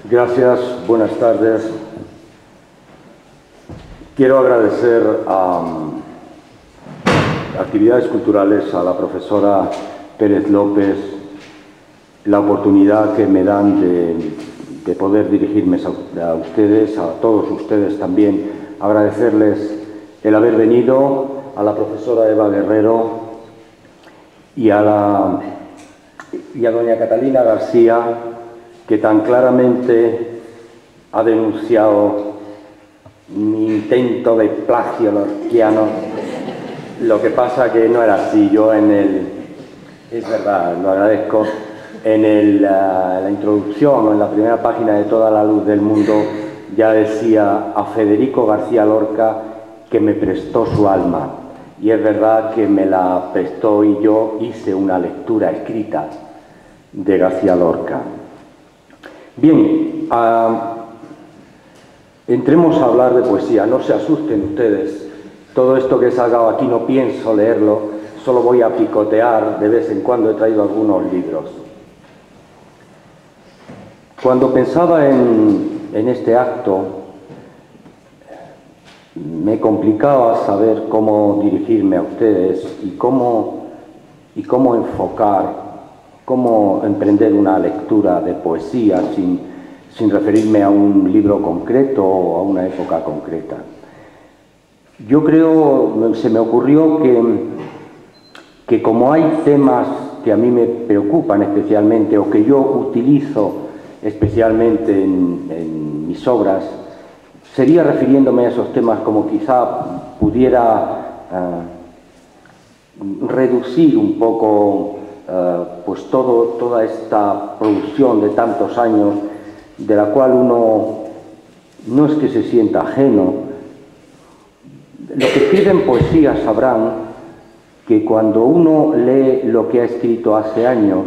Gracias, buenas tardes. Quiero agradecer a Actividades Culturales, a la profesora Pérez López, la oportunidad que me dan de poder dirigirme a ustedes, a todos ustedes también, agradecerles el haber venido, a la profesora Eva Guerrero y a doña Catalina García, que tan claramente ha denunciado mi intento de plagio lorquiano. Lo que pasa que no era así. Yo es verdad, lo agradezco, la introducción o en la primera página de Toda la luz del mundo ya decía a Federico García Lorca que me prestó su alma. Y es verdad que me la prestó y yo hice una lectura escrita de García Lorca. Bien, entremos a hablar de poesía. No se asusten ustedes. Todo esto que he sacado aquí no pienso leerlo, solo voy a picotear. De vez en cuando he traído algunos libros. Cuando pensaba en este acto, me complicaba saber cómo dirigirme a ustedes y cómo enfocar, cómo emprender una lectura de poesía sin referirme a un libro concreto o a una época concreta. Yo creo, se me ocurrió que como hay temas que a mí me preocupan especialmente o que yo utilizo especialmente en mis obras, sería refiriéndome a esos temas como quizá pudiera reducir un poco pues toda esta producción de tantos años, de la cual uno no es que se sienta ajeno. Los que escriben poesía sabrán que cuando uno lee lo que ha escrito hace años,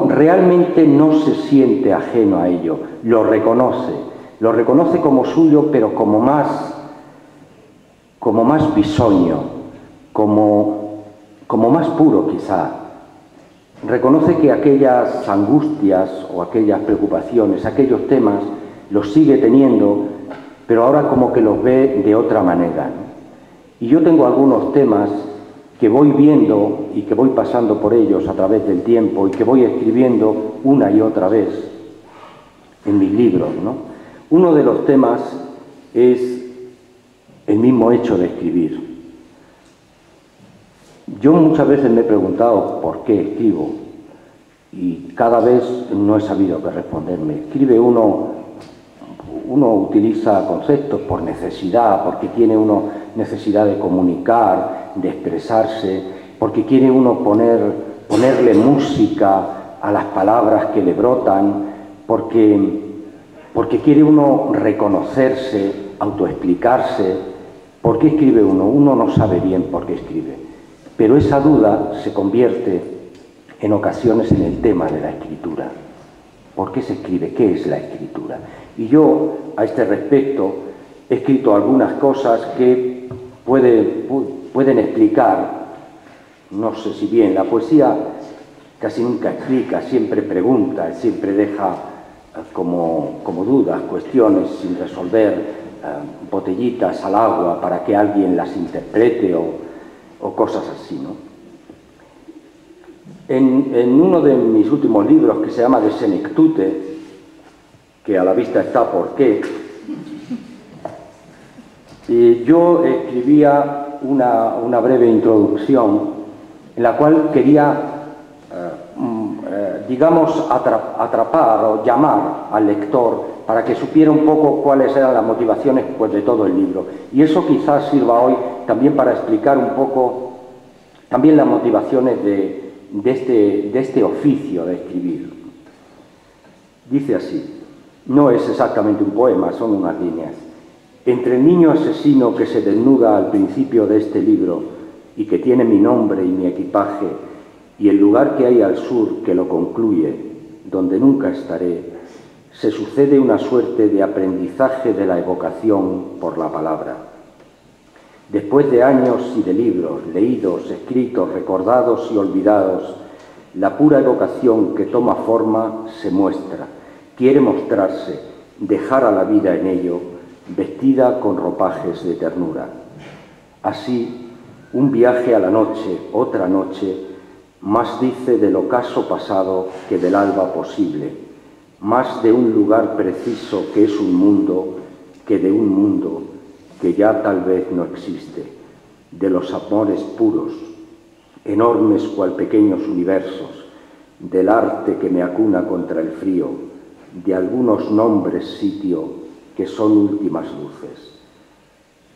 realmente no se siente ajeno a ello, lo reconoce como suyo, pero como más bisoño, como más puro quizá. Reconoce que aquellas angustias o aquellas preocupaciones, aquellos temas, los sigue teniendo, pero ahora como que los ve de otra manera, ¿no? Y yo tengo algunos temas que voy viendo y que voy pasando por ellos a través del tiempo y que voy escribiendo una y otra vez en mis libros, ¿no? Uno de los temas es el mismo hecho de escribir. Yo muchas veces me he preguntado por qué escribo y cada vez no he sabido qué responderme. Escribe uno utiliza conceptos por necesidad, porque tiene uno necesidad de comunicar, de expresarse, porque quiere uno ponerle música a las palabras que le brotan, porque quiere uno reconocerse, autoexplicarse. ¿Por qué escribe uno? Uno no sabe bien por qué escribe, pero esa duda se convierte en ocasiones en el tema de la escritura. ¿Por qué se escribe? ¿Qué es la escritura? Y yo, a este respecto, he escrito algunas cosas que pueden explicar, no sé si bien, la poesía casi nunca explica, siempre pregunta, siempre deja como dudas, cuestiones sin resolver, botellitas al agua para que alguien las interprete o cosas así, ¿no? En uno de mis últimos libros, que se llama De Senectute, que a la vista está por qué, yo escribía una breve introducción en la cual quería, digamos, atrapar o llamar al lector para que supiera un poco cuáles eran las motivaciones, pues, de todo el libro. Y eso quizás sirva hoy también para explicar un poco también las motivaciones de este oficio de escribir. Dice así, no es exactamente un poema, son unas líneas. Entre el niño asesino que se desnuda al principio de este libro y que tiene mi nombre y mi equipaje, y el lugar que hay al sur que lo concluye, donde nunca estaré, se sucede una suerte de aprendizaje de la evocación por la palabra. Después de años y de libros, leídos, escritos, recordados y olvidados, La pura evocación que toma forma se muestra, quiere mostrarse, dejar a la vida en ello, vestida con ropajes de ternura. Así, un viaje a la noche, otra noche, más dice del ocaso pasado que del alba posible, más de un lugar preciso que es un mundo que de un mundo que ya tal vez no existe, de los amores puros, enormes cual pequeños universos, del arte que me acuna contra el frío, de algunos nombres sitio que son últimas luces.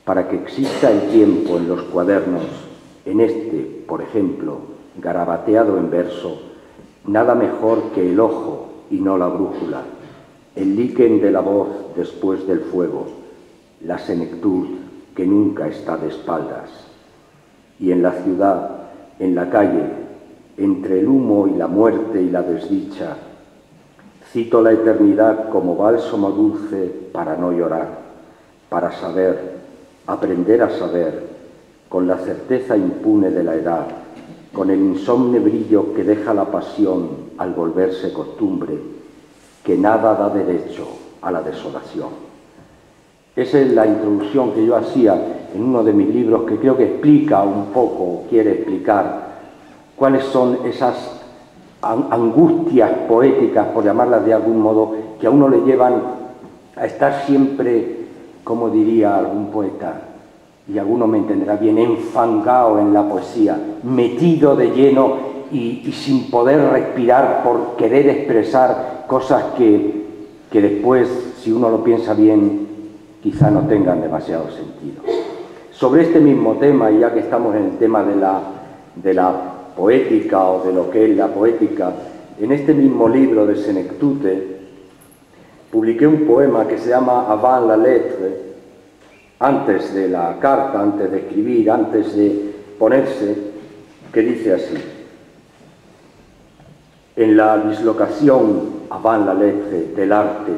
Para que exista el tiempo en los cuadernos, en este, por ejemplo, garabateado en verso, nada mejor que el ojo y no la brújula, el líquen de la voz después del fuego, la senectud que nunca está de espaldas. Y en la ciudad, en la calle, entre el humo y la muerte y la desdicha, cito la eternidad como bálsamo dulce para no llorar, para saber, aprender a saber, con la certeza impune de la edad, con el insomne brillo que deja la pasión al volverse costumbre, que nada da derecho a la desolación. Esa es la introducción que yo hacía en uno de mis libros, que creo que explica un poco, quiere explicar cuáles son esas angustias poéticas, por llamarlas de algún modo, que a uno le llevan a estar siempre, como diría algún poeta, y alguno me entenderá bien, enfangado en la poesía, metido de lleno y sin poder respirar por querer expresar cosas que después, si uno lo piensa bien, quizá no tengan demasiado sentido. Sobre este mismo tema, y ya que estamos en el tema de la poética o de lo que es la poética, en este mismo libro de Senectute publiqué un poema que se llama Avant la lettre, antes de la carta, antes de escribir, antes de ponerse, que dice así: en la dislocación avant la lettre del arte,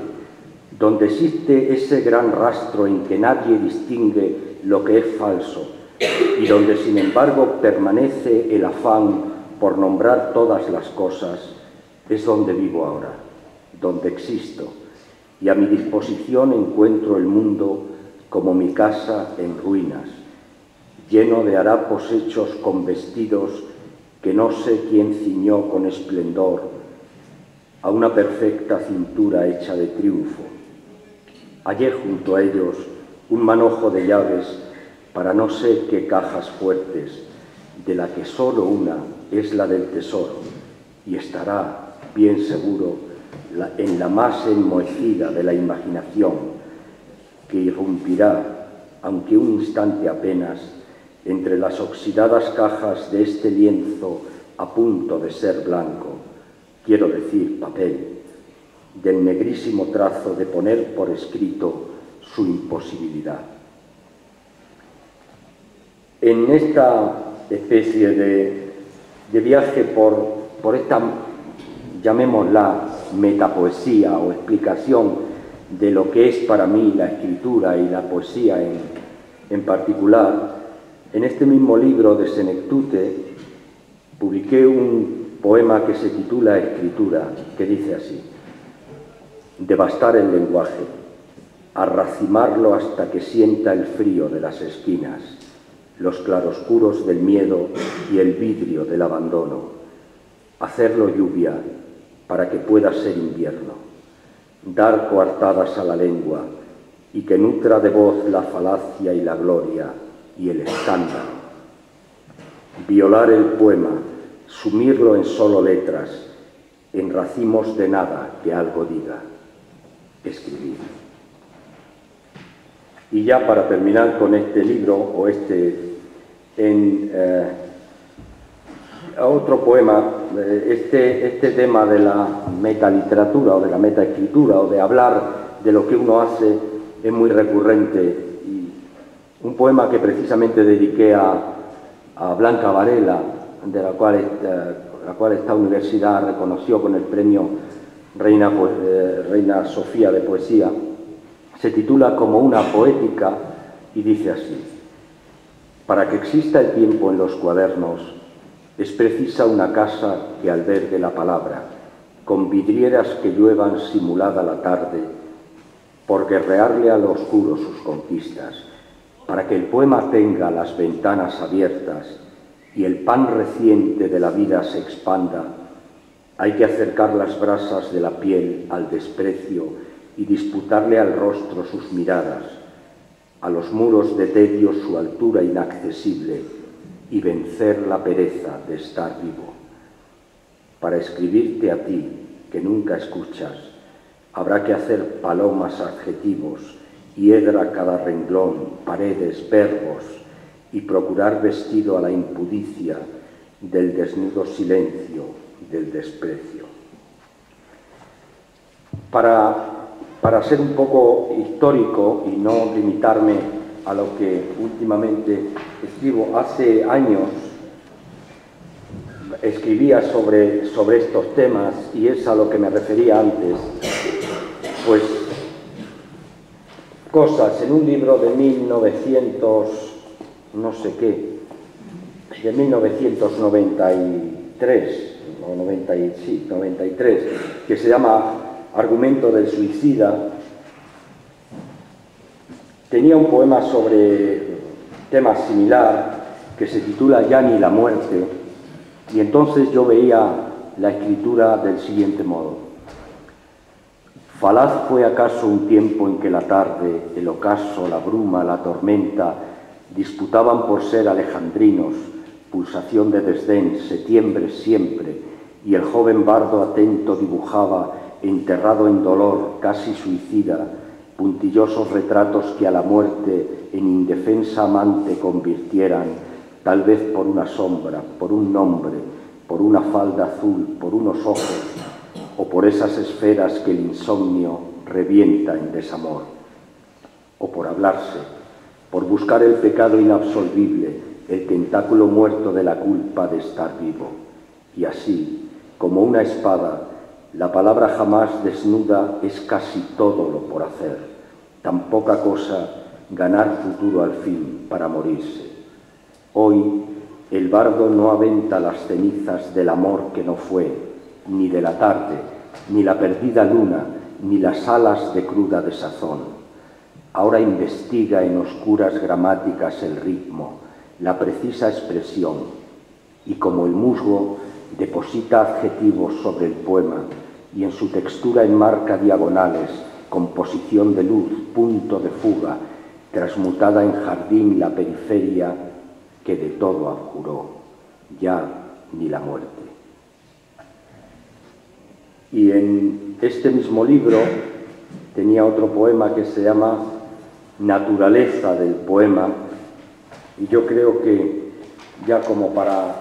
donde existe ese gran rastro en que nadie distingue lo que es falso y donde sin embargo permanece el afán por nombrar todas las cosas, es donde vivo ahora, donde existo, y a mi disposición encuentro el mundo como mi casa en ruinas, lleno de harapos hechos con vestidos que no sé quién ciñó con esplendor a una perfecta cintura hecha de triunfo. Hallé junto a ellos un manojo de llaves para no sé qué cajas fuertes, de la que solo una es la del tesoro, y estará, bien seguro, en la más enmohecida de la imaginación, que irrumpirá, aunque un instante apenas, entre las oxidadas cajas de este lienzo a punto de ser blanco, quiero decir papel, del negrísimo trazo de poner por escrito su imposibilidad. En esta especie de viaje por esta, llamémosla, metapoesía o explicación de lo que es para mí la escritura y la poesía en particular, en este mismo libro de Senectute publiqué un poema que se titula Escritura, que dice así: devastar el lenguaje, arracimarlo hasta que sienta el frío de las esquinas, los claroscuros del miedo y el vidrio del abandono, hacerlo lluvia para que pueda ser invierno, dar coartadas a la lengua y que nutra de voz la falacia y la gloria y el escándalo, violar el poema, sumirlo en solo letras, en racimos de nada que algo diga, escribir. Y ya para terminar con este libro, o otro poema, este tema de la metaliteratura o de la metaescritura o de hablar de lo que uno hace es muy recurrente. Y un poema que precisamente dediqué a Blanca Varela, de la cual esta universidad reconoció con el premio Reina Sofía de Poesía, se titula Como una poética y dice así: para que exista el tiempo en los cuadernos, Es precisa una casa que albergue la palabra, con vidrieras que lluevan simulada la tarde, por guerrearle al oscuro sus conquistas, para que el poema tenga las ventanas abiertas y el pan reciente de la vida se expanda. Hay que acercar las brasas de la piel al desprecio y disputarle al rostro sus miradas, a los muros de tedio su altura inaccesible y vencer la pereza de estar vivo. Para escribirte a ti, que nunca escuchas, habrá que hacer palomas adjetivos, hiedra cada renglón, paredes, verbos, y procurar vestido a la impudicia del desnudo silencio del desprecio. Para ser un poco histórico y no limitarme a lo que últimamente escribo, hace años escribía sobre estos temas, y es a lo que me refería antes, pues cosas en un libro de 1993, 93, que se llama Argumento del suicida. Tenía un poema sobre tema similar que se titula Ya ni la muerte, y entonces yo veía la escritura del siguiente modo: falaz fue acaso un tiempo en que la tarde, el ocaso, la bruma, la tormenta disputaban por ser alejandrinos, pulsación de desdén, septiembre siempre, y el joven bardo atento dibujaba, enterrado en dolor, casi suicida, puntillosos retratos que a la muerte en indefensa amante convirtieran, tal vez por una sombra, por un nombre, por una falda azul, por unos ojos, o por esas esferas que el insomnio revienta en desamor, o por hablarse, por buscar el pecado inabsolvible, el tentáculo muerto de la culpa de estar vivo. Y así, como una espada, la palabra jamás desnuda es casi todo lo por hacer, tan poca cosa ganar futuro al fin para morirse. Hoy el bardo no aventa las cenizas del amor que no fue, ni de la tarde, ni la perdida luna, ni las alas de cruda desazón. Ahora investiga en oscuras gramáticas el ritmo, la precisa expresión, y como el musgo deposita adjetivos sobre el poema y en su textura enmarca diagonales, composición de luz, punto de fuga, transmutada en jardín la periferia que de todo abjuró, ya ni la muerte. Y en este mismo libro tenía otro poema que se llama Naturaleza del poema, y yo creo que ya como para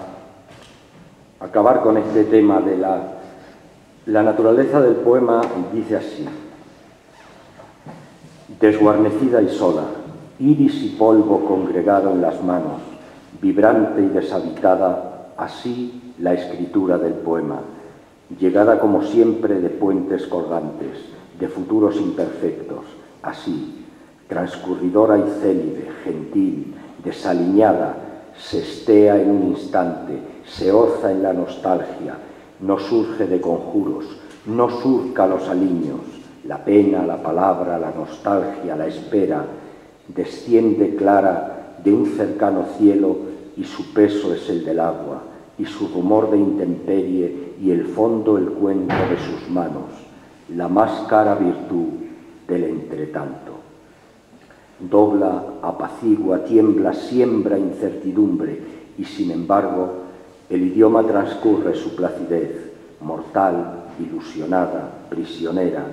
acabar con este tema de la naturaleza del poema, dice así: desguarnecida y sola, iris y polvo congregado en las manos, vibrante y deshabitada, así la escritura del poema, llegada como siempre de puentes colgantes, de futuros imperfectos, así, transcurridora y célibe, gentil, desaliñada, se estea en un instante, se oza en la nostalgia, no surge de conjuros, no surca los aliños, la pena, la palabra, la nostalgia, la espera, desciende clara de un cercano cielo y su peso es el del agua, y su rumor de intemperie y el fondo el cuento de sus manos, la más cara virtud del entretanto. Dobla, apacigua, tiembla, siembra incertidumbre, y sin embargo el idioma transcurre su placidez, mortal, ilusionada, prisionera,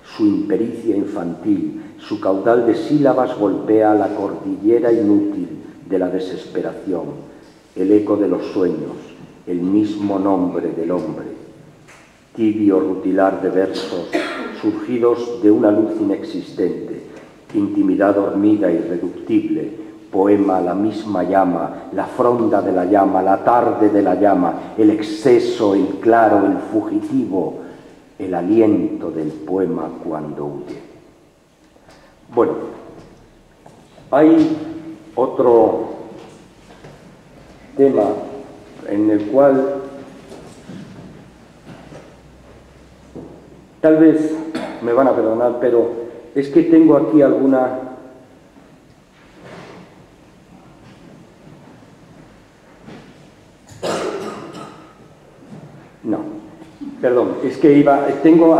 su impericia infantil, su caudal de sílabas golpea la cordillera inútil de la desesperación, el eco de los sueños, el mismo nombre del hombre, tibio rutilar de versos surgidos de una luz inexistente, intimidad dormida e irreductible, poema la misma llama, la fronda de la llama, la tarde de la llama, el exceso, el claro, el fugitivo, el aliento del poema cuando huye. Bueno, hay otro tema en el cual tal vez me van a perdonar, pero es que tengo aquí alguna... No, perdón, es que tengo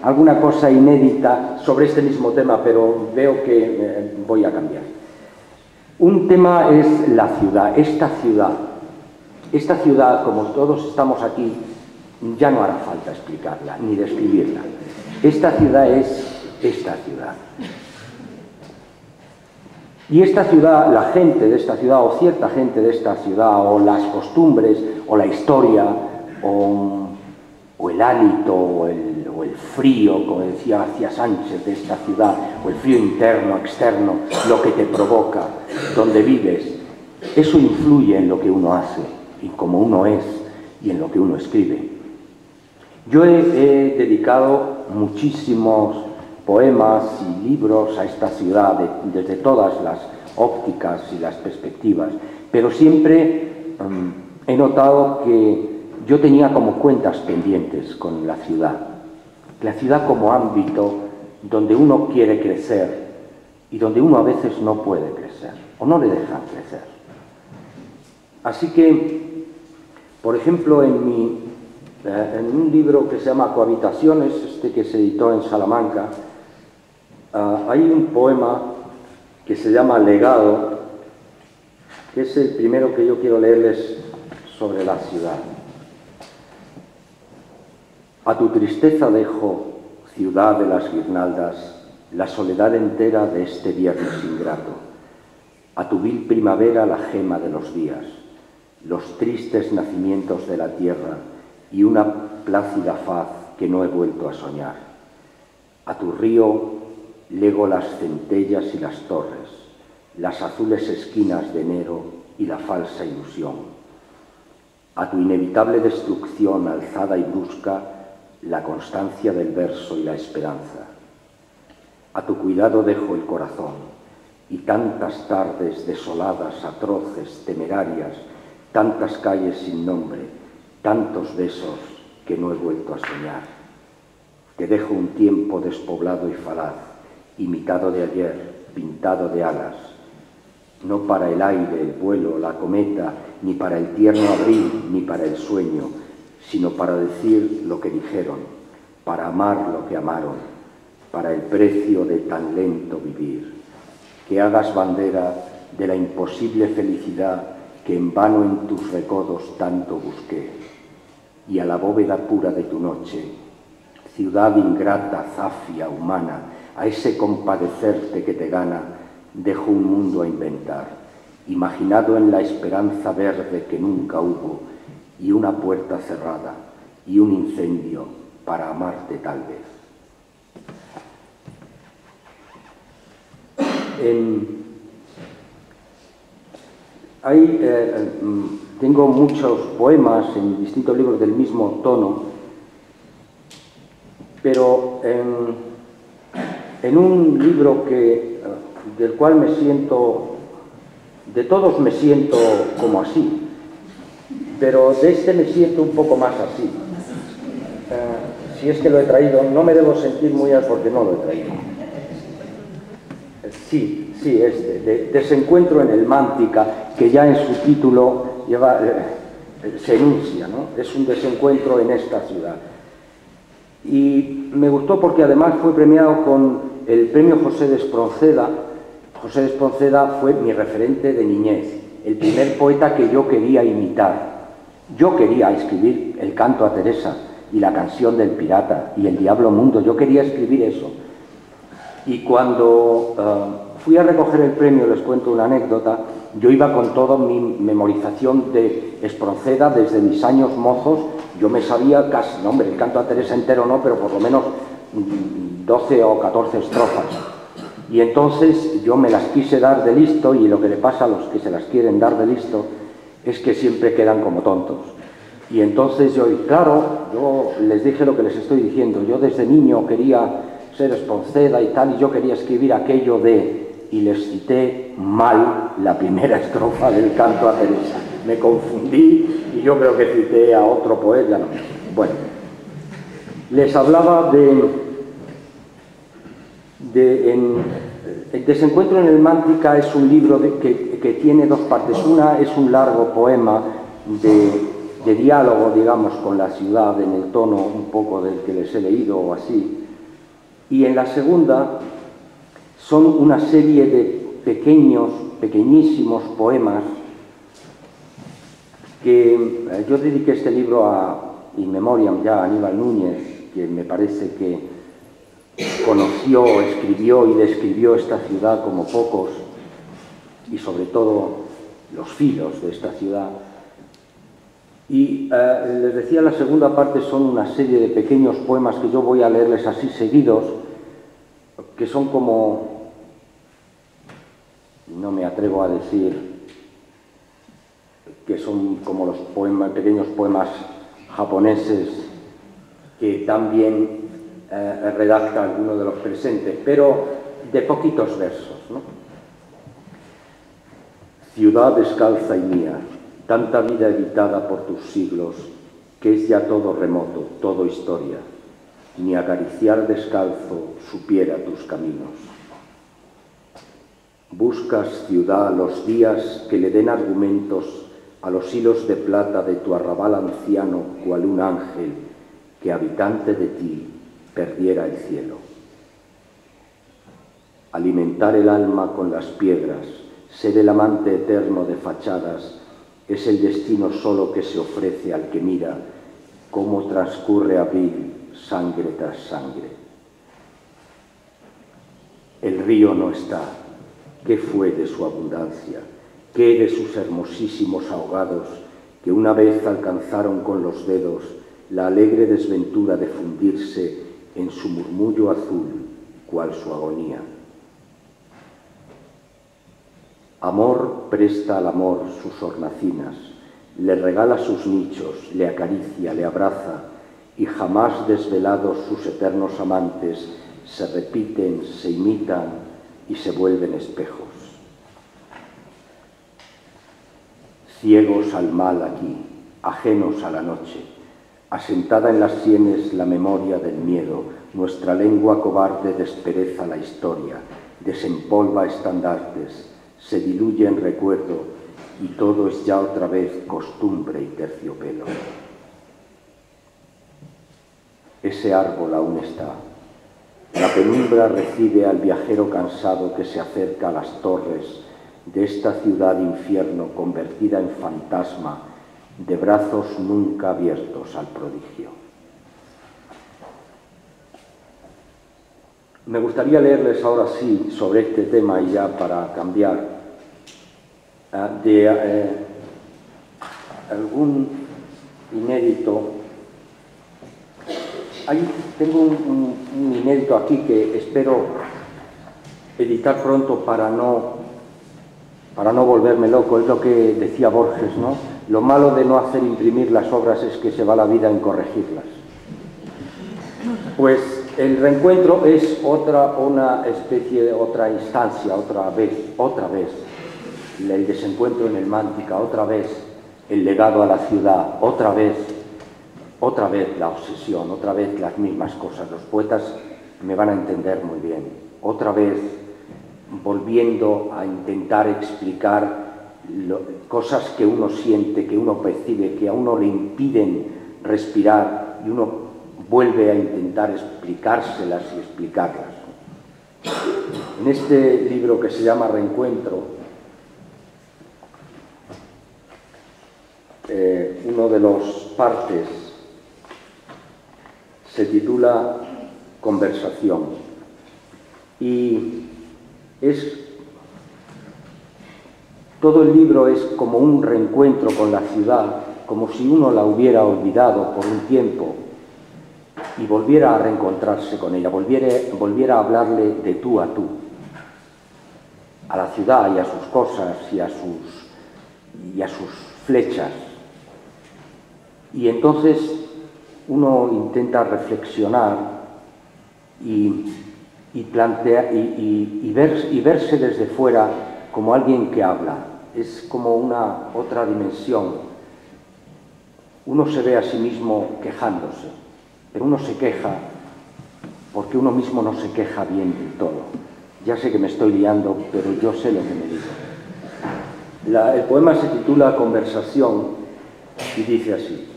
alguna cosa inédita sobre este mismo tema, pero veo que voy a cambiar. Un tema es la ciudad, esta ciudad, como todos estamos aquí, ya no hará falta explicarla, ni describirla. Esta ciudad es esta ciudad. Y esta ciudad, la gente de esta ciudad, o cierta gente de esta ciudad, o las costumbres, o la historia, o el hálito, o el frío, como decía García Sánchez, de esta ciudad, o el frío interno, externo, lo que te provoca, donde vives, eso influye en lo que uno hace, y cómo uno es, y en lo que uno escribe. Yo he dedicado muchísimos poemas y libros a esta ciudad, desde todas las ópticas y las perspectivas, pero siempre he notado que yo tenía como cuentas pendientes con la ciudad como ámbito donde uno quiere crecer y donde uno a veces no puede crecer, o no le dejan crecer. Así que, por ejemplo, en un libro que se llama Cohabitaciones, que se editó en Salamanca, hay un poema que se llama Legado, que es el primero que yo quiero leerles sobre la ciudad. A tu tristeza dejo, ciudad de las guirnaldas, la soledad entera de este viernes ingrato. A tu vil primavera la gema de los días, los tristes nacimientos de la tierra y una plácida faz que no he vuelto a soñar. A tu río lego las centellas y las torres, las azules esquinas de enero y la falsa ilusión. A tu inevitable destrucción alzada y brusca, la constancia del verso y la esperanza. A tu cuidado dejo el corazón y tantas tardes desoladas, atroces, temerarias, tantas calles sin nombre, tantos besos que no he vuelto a soñar. Te dejo un tiempo despoblado y falaz, imitado de ayer, pintado de alas, no para el aire, el vuelo, la cometa, ni para el tierno abril, ni para el sueño, sino para decir lo que dijeron, para amar lo que amaron, para el precio de tan lento vivir. Que hagas bandera de la imposible felicidad que en vano en tus recodos tanto busqué, y a la bóveda pura de tu noche, ciudad ingrata, zafia, humana, a ese compadecerte que te gana, dejo un mundo a inventar, imaginado en la esperanza verde que nunca hubo, y una puerta cerrada, y un incendio para amarte tal vez. Tengo muchos poemas en distintos libros del mismo tono, pero en un libro del cual me siento, de todos me siento como así, pero de este me siento un poco más así. Si es que lo he traído, no me debo sentir muy mal porque no lo he traído. Sí, de Desencuentro en el Mántica, que ya en su título se enuncia, ¿no? Es un desencuentro en esta ciudad. Y me gustó porque además fue premiado con el premio José de Espronceda. José de Espronceda fue mi referente de niñez, el primer poeta que yo quería imitar. Yo quería escribir el canto a Teresa y la canción del pirata y el diablo mundo, yo quería escribir eso. Y cuando fui a recoger el premio, les cuento una anécdota, yo iba con toda mi memorización de Espronceda desde mis años mozos, yo me sabía casi, no hombre, el canto a Teresa entero no, pero por lo menos 12 o 14 estrofas. Y entonces yo me las quise dar de listo, y lo que le pasa a los que se las quieren dar de listo es que siempre quedan como tontos. Y entonces yo les dije lo que les estoy diciendo, yo desde niño quería ser Espronceda y tal, y yo quería escribir aquello y les cité mal la primera estrofa del canto a Teresa. Me confundí Y yo creo que cité a otro poeta, no. Bueno, les hablaba El desencuentro en el Mántica es un libro que tiene dos partes. Una es un largo poema de diálogo, digamos, con la ciudad, en el tono un poco del que les he leído o así. Y en la segunda son una serie de pequeñísimos poemas que yo dediqué este libro a In Memoriam ya a Aníbal Núñez, que me parece que conoció, escribió y describió esta ciudad como pocos, y sobre todo los filos de esta ciudad. Y les decía, la segunda parte son una serie de pequeños poemas que yo voy a leerles así seguidos, que son como, no me atrevo a decir que son como los pequeños poemas japoneses que también redacta alguno de los presentes, pero de poquitos versos, ¿no? Ciudad descalza y mía, tanta vida evitada por tus siglos, que es ya todo remoto, todo historia, ni acariciar descalzo supiera tus caminos. Buscas, ciudad, los días que le den argumentos a los hilos de plata de tu arrabal anciano, cual un ángel que, habitante de ti, perdiera el cielo. Alimentar el alma con las piedras, ser el amante eterno de fachadas, es el destino solo que se ofrece al que mira cómo transcurre abril, sangre tras sangre. El río no está. ¿Qué fue de su abundancia? ¿Qué de sus hermosísimos ahogados que una vez alcanzaron con los dedos la alegre desventura de fundirse en su murmullo azul, cual su agonía? Amor presta al amor sus hornacinas, le regala sus nichos, le acaricia, le abraza, y jamás desvelados sus eternos amantes se repiten, se imitan y se vuelven espejos. Ciegos al mal aquí, ajenos a la noche, asentada en las sienes la memoria del miedo, nuestra lengua cobarde despereza la historia, desempolva estandartes, se diluye en recuerdo y todo es ya otra vez costumbre y terciopelo. Ese árbol aún está. La penumbra recibe al viajero cansado que se acerca a las torres de esta ciudad infierno convertida en fantasma de brazos nunca abiertos al prodigio. Me gustaría leerles ahora sí sobre este tema y ya para cambiar algún inédito. Tengo un inédito aquí que espero editar pronto para no volverme loco. Es lo que decía Borges, ¿no? Lo malo de no hacer imprimir las obras es que se va la vida en corregirlas. Pues el reencuentro es una especie de otra instancia, otra vez, el desencuentro en el Mántica, otra vez el legado a la ciudad, otra vez la obsesión, otra vez las mismas cosas. Los poetas me van a entender muy bien. Otra vez volviendo a intentar explicar cosas que uno siente, que uno percibe, que a uno le impiden respirar, y uno vuelve a intentar explicárselas y explicarlas. En este libro que se llama Reencuentro, uno de los partes se titula Conversación, y todo el libro es como un reencuentro con la ciudad, como si uno la hubiera olvidado por un tiempo y volviera a reencontrarse con ella, volviera a hablarle de tú a tú, a la ciudad y a sus cosas y a sus flechas. Y entonces uno intenta reflexionar y verse desde fuera como alguien que habla. Es como una otra dimensión uno se ve a sí mismo quejándose, pero uno se queja porque uno mismo no se queja bien del todo. Ya sé que me estoy liando, pero yo sé lo que me digo. El poema se titula Conversación y dice así: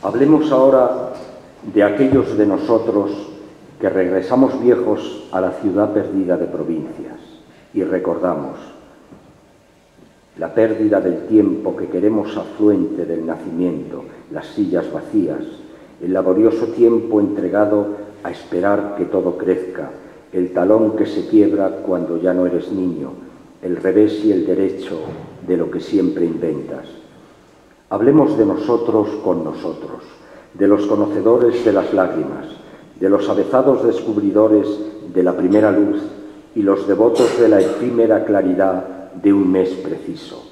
hablemos ahora de aquellos de nosotros que regresamos viejos a la ciudad perdida de provincias y recordamos la pérdida del tiempo que queremos afluente del nacimiento, las sillas vacías, el laborioso tiempo entregado a esperar que todo crezca, el talón que se quiebra cuando ya no eres niño, el revés y el derecho de lo que siempre inventas. Hablemos de nosotros con nosotros, de los conocedores de las lágrimas, de los avezados descubridores de la primera luz y los devotos de la efímera claridad de un mes preciso.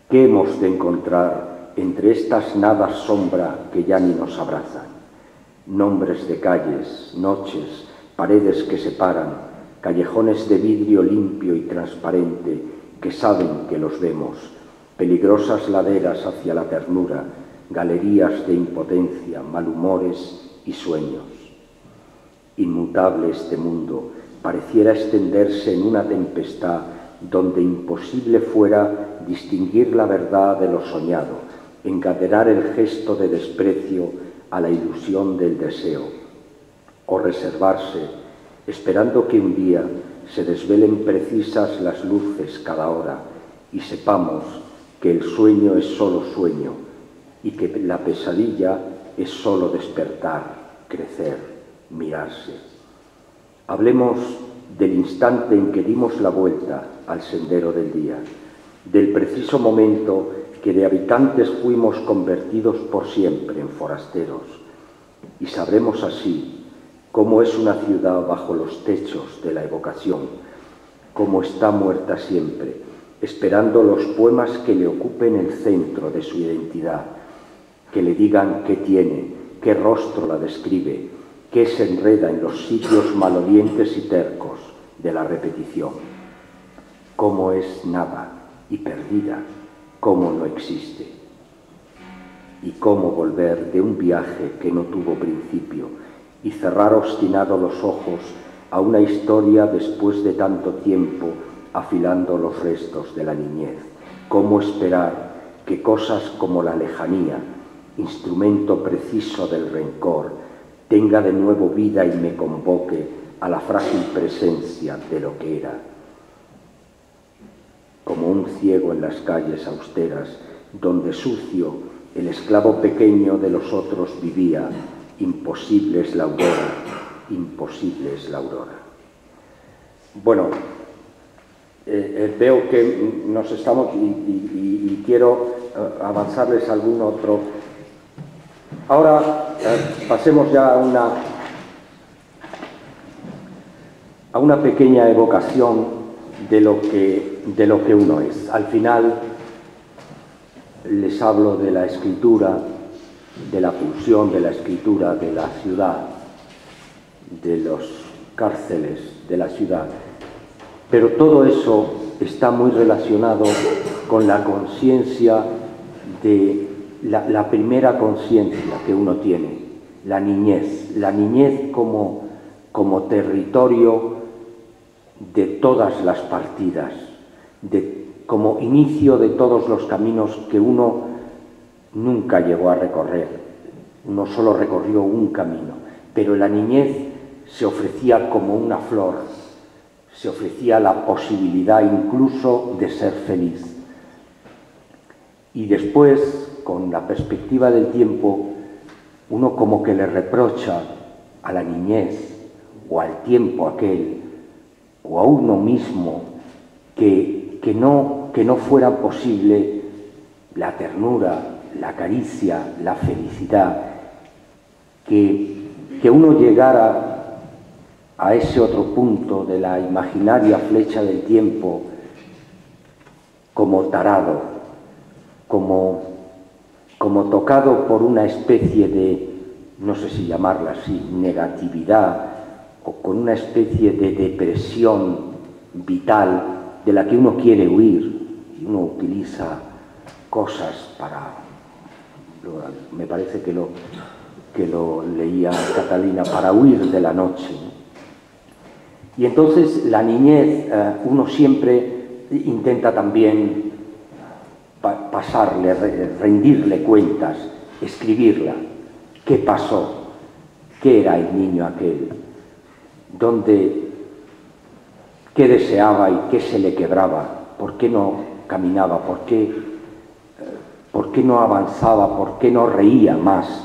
¿Qué hemos de encontrar entre estas nadas sombra que ya ni nos abrazan? Nombres de calles, noches, paredes que separan, callejones de vidrio limpio y transparente que saben que los vemos, peligrosas laderas hacia la ternura, galerías de impotencia, malhumores y sueños. Inmutable este mundo, pareciera extenderse en una tempestad donde imposible fuera distinguir la verdad de lo soñado, encadenar el gesto de desprecio a la ilusión del deseo, o reservarse, esperando que un día se desvelen precisas las luces cada hora y sepamos que el sueño es solo sueño y que la pesadilla es solo despertar, crecer, mirarse. Hablemos del instante en que dimos la vuelta al sendero del día, del preciso momento que de habitantes fuimos convertidos por siempre en forasteros, y sabremos así cómo es una ciudad bajo los techos de la evocación, cómo está muerta siempre, esperando los poemas que le ocupen el centro de su identidad, que le digan qué tiene, qué rostro la describe, qué se enreda en los sitios malolientes y tercos de la repetición, cómo es nada y perdida, cómo no existe, y cómo volver de un viaje que no tuvo principio y cerrar obstinado los ojos a una historia después de tanto tiempo afilando los restos de la niñez, cómo esperar que cosas como la lejanía, instrumento preciso del rencor, tenga de nuevo vida y me convoque a la frágil presencia de lo que era. Como un ciego en las calles austeras, donde sucio el esclavo pequeño de los otros vivía, imposible es la aurora, imposible es la aurora. Bueno, veo que nos estamos y quiero avanzarles algún otro. Ahora pasemos ya a una pequeña evocación de lo que uno es. Al final les hablo de la escritura, de la pulsión de la escritura de la ciudad, de los cárceles de la ciudad. Pero todo eso está muy relacionado con la conciencia de la primera conciencia que uno tiene, la niñez como territorio de todas las partidas, como inicio de todos los caminos que uno nunca llegó a recorrer. Uno solo recorrió un camino, pero la niñez se ofrecía como una flor, se ofrecía la posibilidad incluso de ser feliz. Y después, con la perspectiva del tiempo, uno como que le reprocha a la niñez o al tiempo aquel o a uno mismo que no fuera posible la ternura, la caricia, la felicidad, que uno llegara a ese otro punto de la imaginaria flecha del tiempo como tarado, como tocado por una especie de, no sé si llamarla así, negatividad, o con una especie de depresión vital de la que uno quiere huir, y uno utiliza cosas me parece que lo leía Catalina, para huir de la noche. Y entonces la niñez, uno siempre intenta también pasarle, rendirle cuentas, escribirla. ¿Qué pasó? ¿Qué era el niño aquel? ¿Qué deseaba y qué se le quebraba? ¿Por qué no caminaba? ¿Por qué no avanzaba? ¿Por qué no reía más?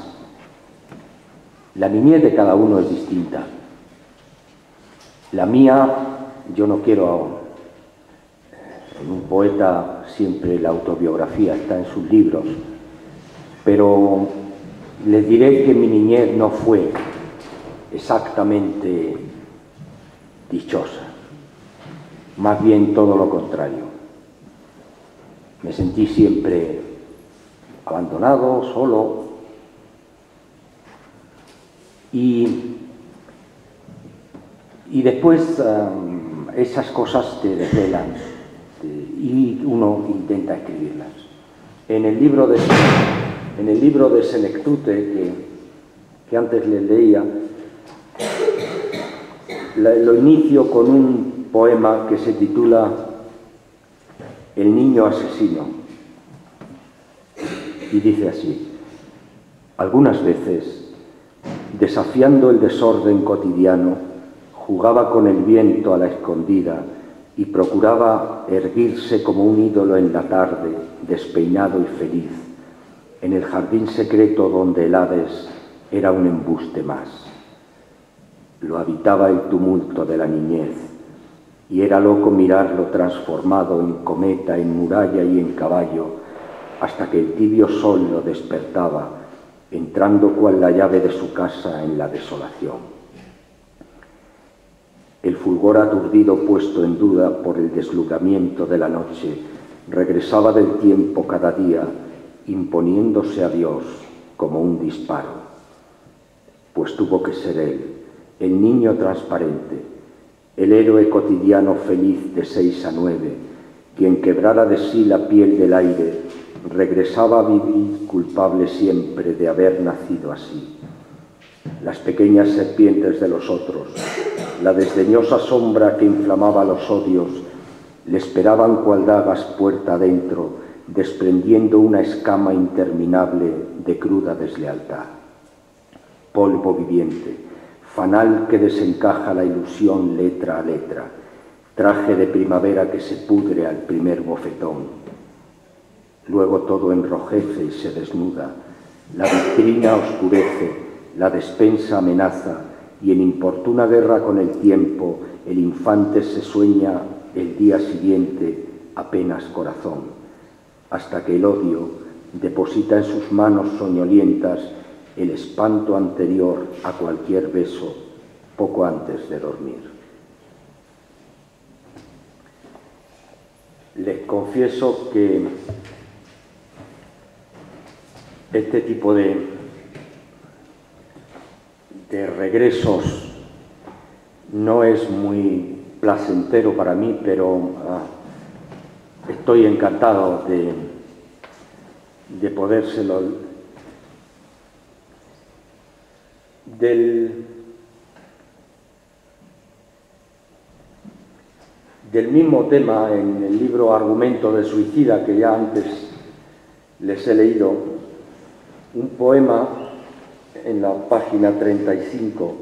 La niñez de cada uno es distinta. La mía, yo no quiero... En un poeta siempre la autobiografía está en sus libros, pero les diré que mi niñez no fue exactamente dichosa, más bien todo lo contrario. Me sentí siempre abandonado, solo, y después esas cosas te desvelan y uno intenta escribirlas. En el libro de Senectute que antes les leía, lo inicio con un poema que se titula El niño asesino, y dice así: algunas veces, desafiando el desorden cotidiano, jugaba con el viento a la escondida y procuraba erguirse como un ídolo en la tarde, despeinado y feliz, en el jardín secreto donde el Hades era un embuste más. Lo habitaba el tumulto de la niñez, y era loco mirarlo transformado en cometa, en muralla y en caballo, hasta que el tibio sol lo despertaba, entrando cual la llave de su casa en la desolación. El fulgor aturdido, puesto en duda por el deslumbramiento de la noche, regresaba del tiempo cada día, imponiéndose a Dios como un disparo. Pues tuvo que ser él, el niño transparente, el héroe cotidiano feliz de 6 a 9, quien quebrara de sí la piel del aire, regresaba a vivir culpable siempre de haber nacido así. Las pequeñas serpientes de los otros, la desdeñosa sombra que inflamaba los odios, le esperaban cual dagas puerta adentro, desprendiendo una escama interminable de cruda deslealtad. Polvo viviente, fanal que desencaja la ilusión letra a letra, traje de primavera que se pudre al primer bofetón. Luego todo enrojece y se desnuda, la vitrina oscurece, la despensa amenaza, y en importuna guerra con el tiempo, el infante se sueña el día siguiente apenas corazón, hasta que el odio deposita en sus manos soñolientas el espanto anterior a cualquier beso poco antes de dormir. Les confieso que este tipo de regresos no es muy placentero para mí, pero estoy encantado de podérselo. Del mismo tema, en el libro Argumento de Suicida, que ya antes les he leído, un poema en la página 35,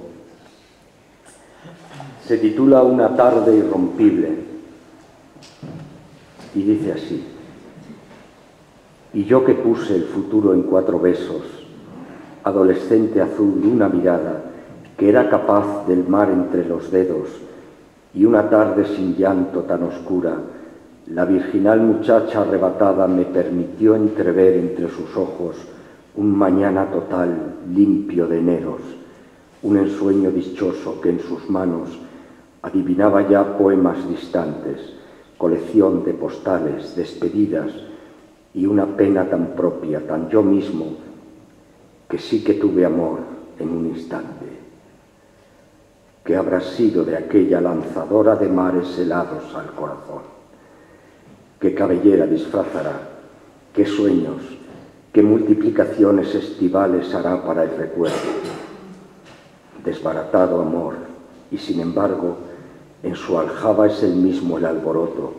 se titula Una tarde irrompible, y dice así: y yo que puse el futuro en 4 besos, adolescente azul, una mirada que era capaz del mar entre los dedos, y una tarde sin llanto tan oscura, la virginal muchacha arrebatada me permitió entrever entre sus ojos un mañana total, limpio de eneros, un ensueño dichoso que en sus manos adivinaba ya poemas distantes, colección de postales, despedidas, y una pena tan propia, tan yo mismo, que sí que tuve amor en un instante. ¿Qué habrá sido de aquella lanzadora de mares helados al corazón? ¿Qué cabellera disfrazará? ¿Qué sueños? qué multiplicaciones estivales hará para el recuerdo. Desbaratado amor, y sin embargo, en su aljaba es el mismo el alboroto,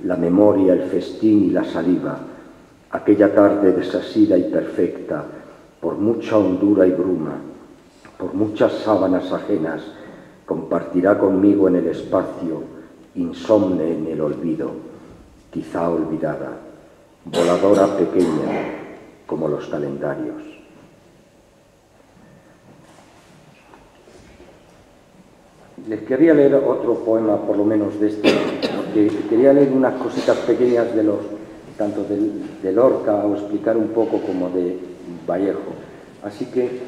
la memoria, el festín y la saliva, aquella tarde desasida y perfecta, por mucha hondura y bruma, por muchas sábanas ajenas, compartirá conmigo en el espacio, insomne en el olvido, quizá olvidada, voladora pequeña, como los calendarios. Les quería leer otro poema, por lo menos de este, porque quería leer unas cositas pequeñas de los, tanto de Lorca, o explicar un poco como de Vallejo. Así que,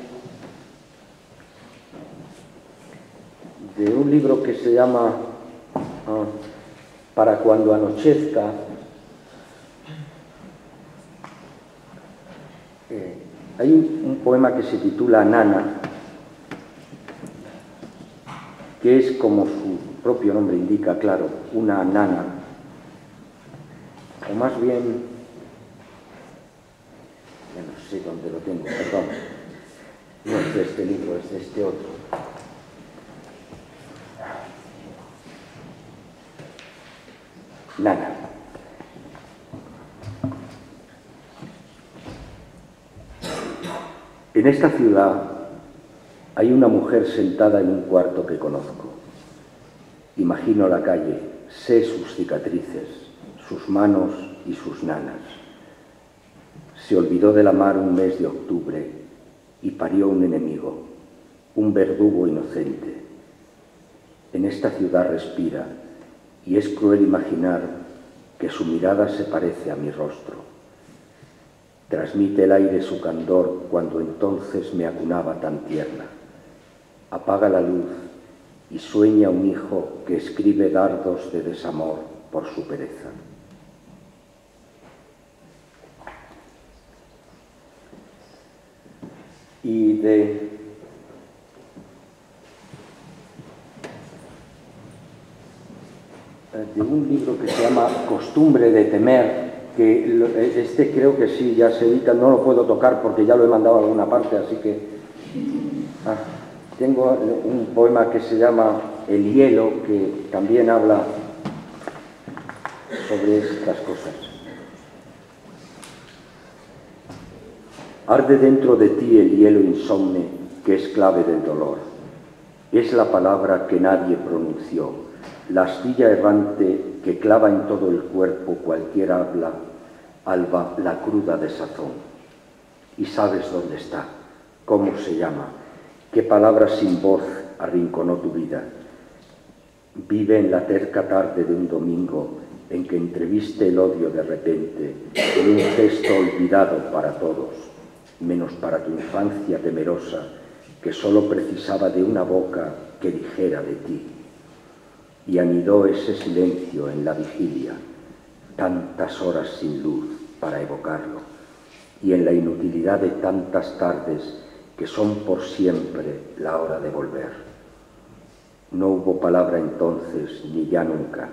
de un libro que se llama Para cuando anochezca, hay un poema que se titula Nana, que es, como su propio nombre indica, claro, una nana, o más bien, ya no sé dónde lo tengo, perdón, no es de este libro, es de este otro. Nana. En esta ciudad hay una mujer sentada en un cuarto que conozco. Imagino la calle, sé sus cicatrices, sus manos y sus nanas. Se olvidó de la mar un mes de octubre y parió un enemigo, un verdugo inocente. En esta ciudad respira y es cruel imaginar que su mirada se parece a mi rostro. Transmite el aire su candor cuando entonces me acunaba tan tierna. Apaga la luz y sueña un hijo que escribe dardos de desamor por su pereza. Y de un libro que se llama Costumbre de temer, que este creo que sí, ya se edita, no lo puedo tocar porque ya lo he mandado a alguna parte, así que... tengo un poema que se llama El hielo, que también habla sobre estas cosas. Arde dentro de ti el hielo insomne que es clave del dolor. Es la palabra que nadie pronunció, la astilla errante que clava en todo el cuerpo cualquier alba la cruda desazón. Y sabes dónde está, cómo se llama, qué palabra sin voz arrinconó tu vida. Vive en la terca tarde de un domingo en que entreviste el odio de repente en un gesto olvidado para todos, menos para tu infancia temerosa que solo precisaba de una boca que dijera de ti. Y anidó ese silencio en la vigilia, tantas horas sin luz para evocarlo, y en la inutilidad de tantas tardes que son por siempre la hora de volver. No hubo palabra entonces, ni ya nunca,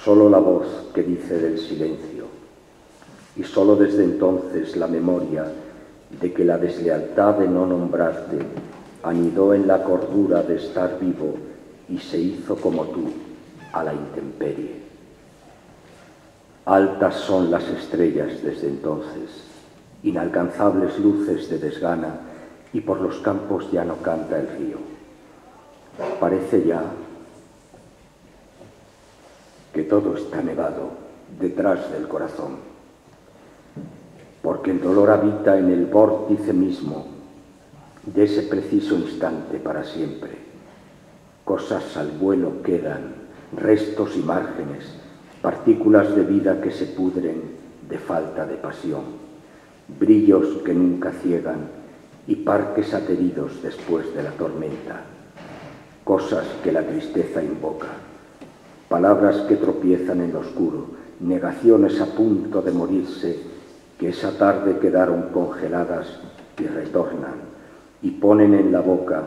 solo la voz que dice del silencio, y solo desde entonces la memoria de que la deslealtad de no nombrarte anidó en la cordura de estar vivo y se hizo como tú, a la intemperie. Altas son las estrellas desde entonces, inalcanzables luces de desgana, y por los campos ya no canta el río. Parece ya que todo está nevado detrás del corazón, porque el dolor habita en el vórtice mismo de ese preciso instante para siempre. Cosas al vuelo quedan, restos y márgenes, partículas de vida que se pudren de falta de pasión, brillos que nunca ciegan y parques ateridos después de la tormenta, cosas que la tristeza invoca, palabras que tropiezan en lo oscuro, negaciones a punto de morirse que esa tarde quedaron congeladas y retornan y ponen en la boca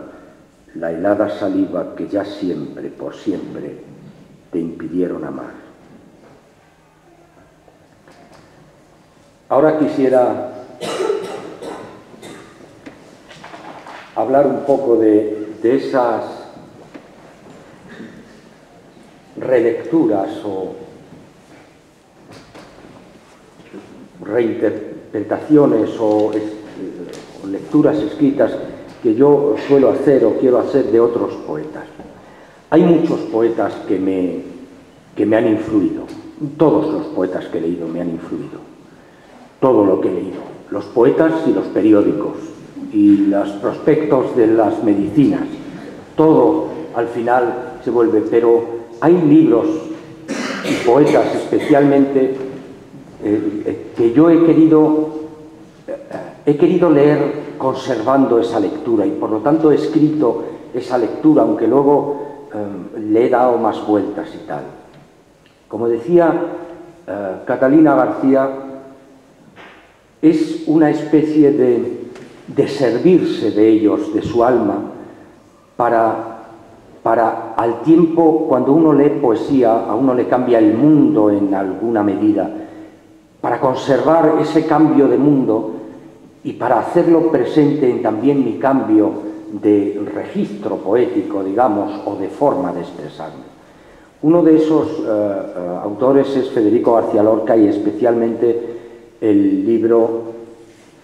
la helada saliva que ya siempre, por siempre, te impidieron amar. Ahora quisiera hablar un poco de esas relecturas o reinterpretaciones o lecturas escritas que yo suelo hacer o quiero hacer de otros poetas. Hay muchos poetas que me han influido. Todos los poetas que he leído me han influido. Todo lo que he leído. Los poetas y los periódicos y los prospectos de las medicinas. Todo al final se vuelve. Pero hay libros y poetas especialmente que yo he querido leer conservando esa lectura y por lo tanto he escrito esa lectura, aunque luego le he dado más vueltas y tal. Como decía Catalina García, es una especie de servirse de ellos, de su alma, para al tiempo, cuando uno lee poesía, a uno le cambia el mundo en alguna medida, para conservar ese cambio de mundo y para hacerlo presente en también mi cambio de registro poético, digamos, o de forma de expresarme. Uno de esos autores es Federico García Lorca y especialmente el libro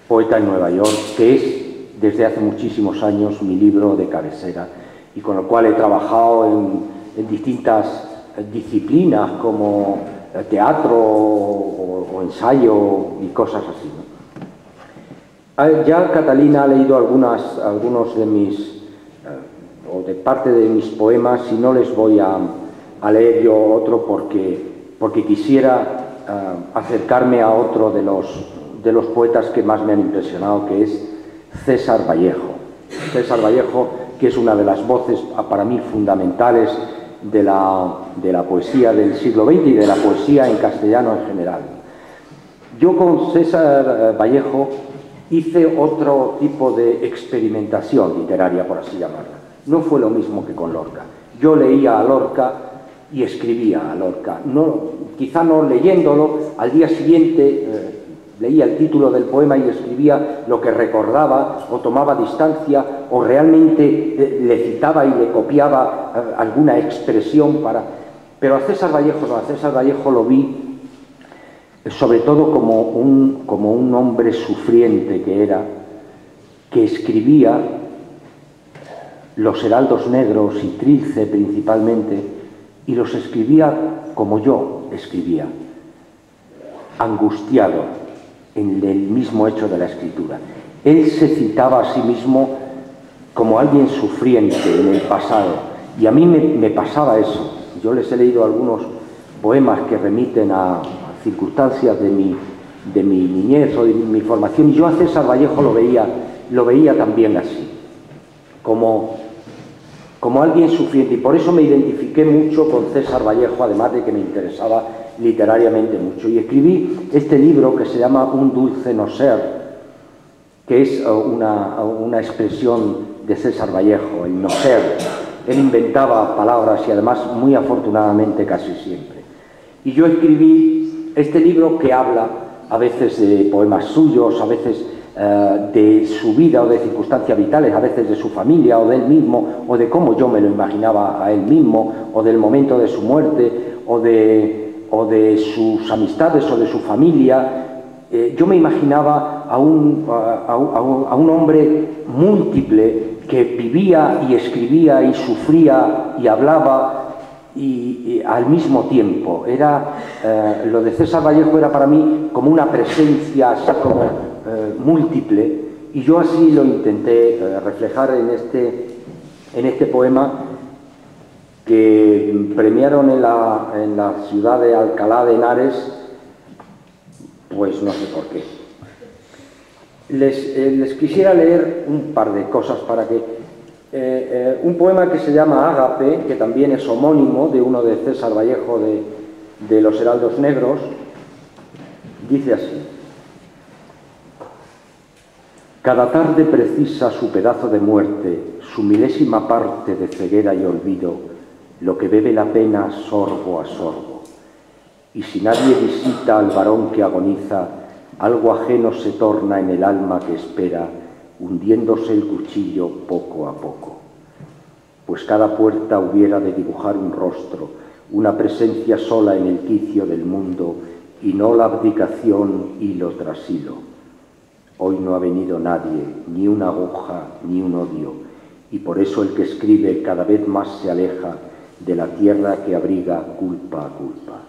Poeta en Nueva York, que es desde hace muchísimos años mi libro de cabecera y con lo cual he trabajado en distintas disciplinas como teatro o ensayo y cosas así, ¿no? Ya Catalina ha leído algunos de mis, o de parte de mis poemas, y no les voy a leer yo otro porque quisiera acercarme a otro de los poetas que más me han impresionado, que es César Vallejo. César Vallejo, que es una de las voces para mí fundamentales de la poesía del siglo XX y de la poesía en castellano en general. Yo con César Vallejo hice otro tipo de experimentación literaria, por así llamarla. No fue lo mismo que con Lorca. Yo leía a Lorca y escribía a Lorca. Quizá no leyéndolo, al día siguiente leía el título del poema y escribía lo que recordaba, o tomaba distancia, o realmente le citaba y le copiaba alguna expresión para... Pero a César Vallejo no, a César Vallejo lo vi sobre todo como un hombre sufriente que era, que escribía Los Heraldos Negros y Trilce principalmente, y los escribía como yo escribía, angustiado en el mismo hecho de la escritura. Él se citaba a sí mismo como alguien sufriente en el pasado, y a mí me pasaba eso. Yo les he leído algunos poemas que remiten a circunstancias de mi niñez o de mi formación, y yo a César Vallejo lo veía también así, como alguien sufriente, y por eso me identifiqué mucho con César Vallejo, además de que me interesaba literariamente mucho, y escribí este libro que se llama Un dulce no ser, que es una expresión de César Vallejo, el no ser. Él inventaba palabras y además muy afortunadamente casi siempre. Y yo escribí este libro que habla a veces de poemas suyos, a veces de su vida o de circunstancias vitales, a veces de su familia o de él mismo, o de cómo yo me lo imaginaba a él mismo, o del momento de su muerte, o de sus amistades o de su familia. Yo me imaginaba a un hombre múltiple que vivía y escribía y sufría y hablaba y al mismo tiempo. Lo de César Vallejo era para mí como una presencia así como múltiple, y yo así lo intenté reflejar en este poema que premiaron en la ciudad de Alcalá de Henares, pues no sé por qué. Les quisiera leer un par de cosas para que... un poema que se llama Ágape, que también es homónimo de uno de César Vallejo de Los Heraldos Negros, dice así: cada tarde precisa su pedazo de muerte, su milésima parte de ceguera y olvido, lo que bebe la pena sorbo a sorbo. Y si nadie visita al varón que agoniza, algo ajeno se torna en el alma que espera, hundiéndose el cuchillo poco a poco. Pues cada puerta hubiera de dibujar un rostro, una presencia sola en el quicio del mundo, y no la abdicación hilo tras hilo. Hoy no ha venido nadie, ni una aguja, ni un odio, y por eso el que escribe cada vez más se aleja de la tierra que abriga culpa a culpa.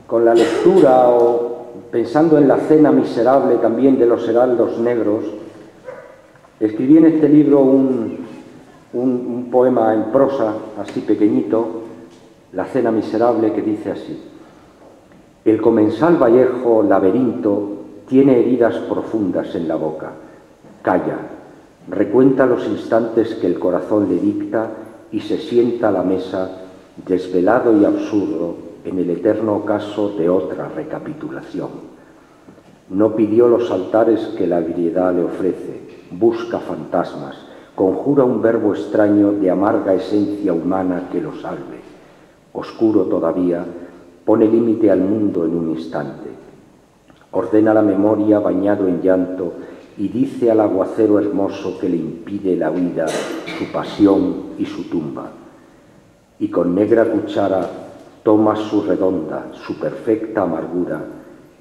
Con la lectura o pensando en la cena miserable también de los heraldos negros, escribí en este libro un poema en prosa, así pequeñito, La cena miserable, que dice así: el comensal Vallejo laberinto tiene heridas profundas en la boca. Calla, recuenta los instantes que el corazón le dicta y se sienta a la mesa, desvelado y absurdo, en el eterno ocaso de otra recapitulación. No pidió los altares que la ebriedad le ofrece, busca fantasmas, conjura un verbo extraño de amarga esencia humana que lo salve. Oscuro todavía, pone límite al mundo en un instante. Ordena la memoria bañado en llanto y dice al aguacero hermoso que le impide la huida, su pasión y su tumba. Y con negra cuchara toma su redonda, su perfecta amargura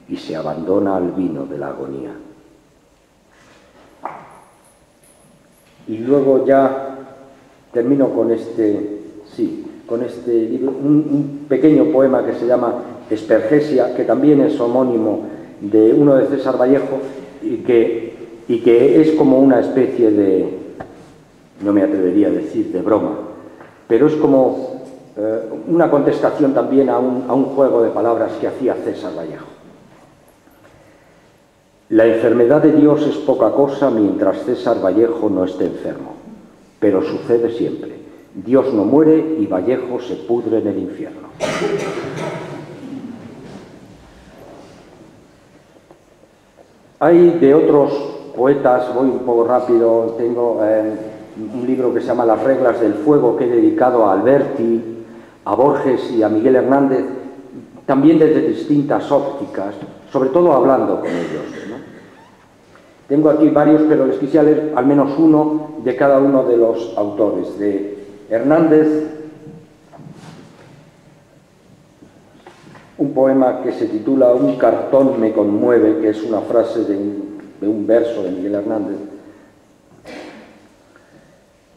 y se abandona al vino de la agonía. Y luego ya termino con este libro, un pequeño poema que se llama Espergesia, que también es homónimo de uno de César Vallejo y que es como una especie de, no me atrevería a decir de broma, pero es como una contestación también a un juego de palabras que hacía César Vallejo. La enfermedad de Dios es poca cosa mientras César Vallejo no esté enfermo, pero sucede siempre. Dios no muere y Vallejo se pudre en el infierno. Hay de otros poetas, voy un poco rápido, tengo un libro que se llama Las reglas del fuego, que he dedicado a Alberti, a Borges y a Miguel Hernández, también desde distintas ópticas, sobre todo hablando con ellos, ¿no? Tengo aquí varios, pero les quisiera leer al menos uno de cada uno de los autores. De Hernández, un poema que se titula Un cartón me conmueve, que es una frase de un verso de Miguel Hernández.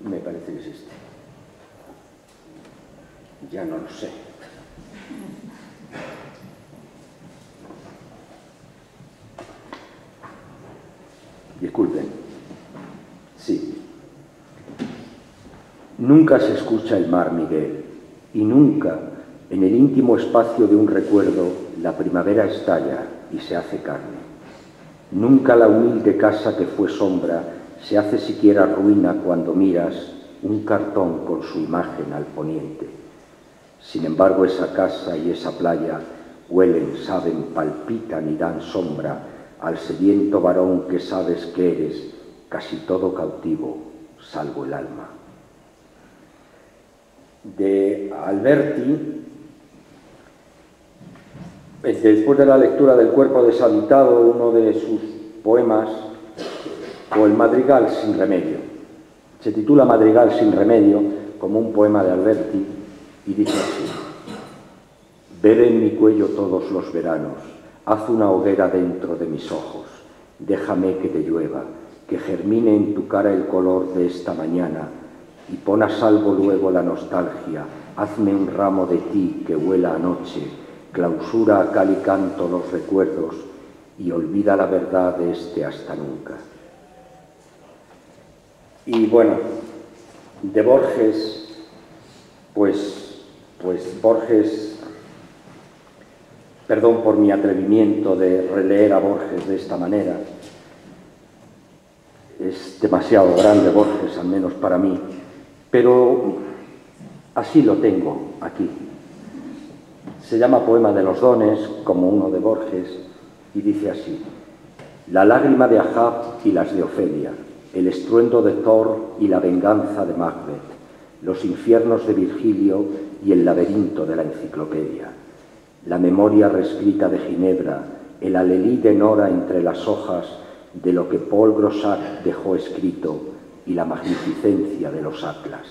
Me parece que es este. Ya no lo sé. Disculpen. Sí. Nunca se escucha el mar, Miguel, y nunca, en el íntimo espacio de un recuerdo, la primavera estalla y se hace carne. Nunca la humilde casa que fue sombra se hace siquiera ruina cuando miras un cartón con su imagen al poniente. Sin embargo, esa casa y esa playa huelen, saben, palpitan y dan sombra al sediento varón que sabes que eres, casi todo cautivo, salvo el alma. De Alberti, después de la lectura del Cuerpo deshabitado, uno de sus poemas, o el Madrigal sin remedio. Se titula Madrigal sin remedio, como un poema de Alberti, y dice así: bebe en mi cuello todos los veranos, haz una hoguera dentro de mis ojos, déjame que te llueva, que germine en tu cara el color de esta mañana, y pon a salvo luego la nostalgia, hazme un ramo de ti que huela a noche, clausura a cal y canto los recuerdos, y olvida la verdad de este hasta nunca. Y bueno, de Borges, pues Borges, perdón por mi atrevimiento de releer a Borges de esta manera, es demasiado grande Borges, al menos para mí, pero así lo tengo aquí. Se llama Poema de los dones, como uno de Borges, y dice así: la lágrima de Ahab y las de Ofelia, el estruendo de Thor y la venganza de Macbeth, los infiernos de Virgilio y el laberinto de la enciclopedia, la memoria reescrita de Ginebra, el alelí de Nora entre las hojas de lo que Paul Grossac dejó escrito y la magnificencia de los atlas.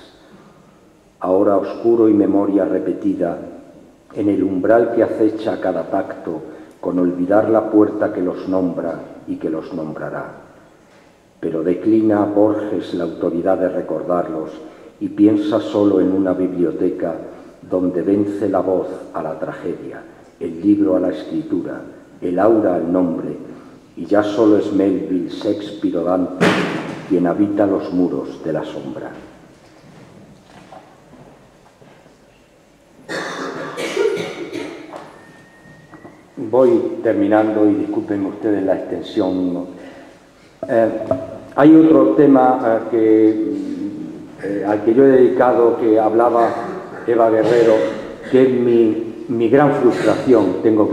Ahora oscuro y memoria repetida, en el umbral que acecha cada tacto, con olvidar la puerta que los nombra y que los nombrará. Pero declina a Borges la autoridad de recordarlos y piensa solo en una biblioteca donde vence la voz a la tragedia, el libro a la escritura, el aura al nombre, y ya solo es Melville, Shakespeare o Dante quien habita los muros de la sombra. Voy terminando y disculpen ustedes la extensión. Hay otro tema al que yo he dedicado, que hablaba Eva Guerrero, que es mi gran frustración, tengo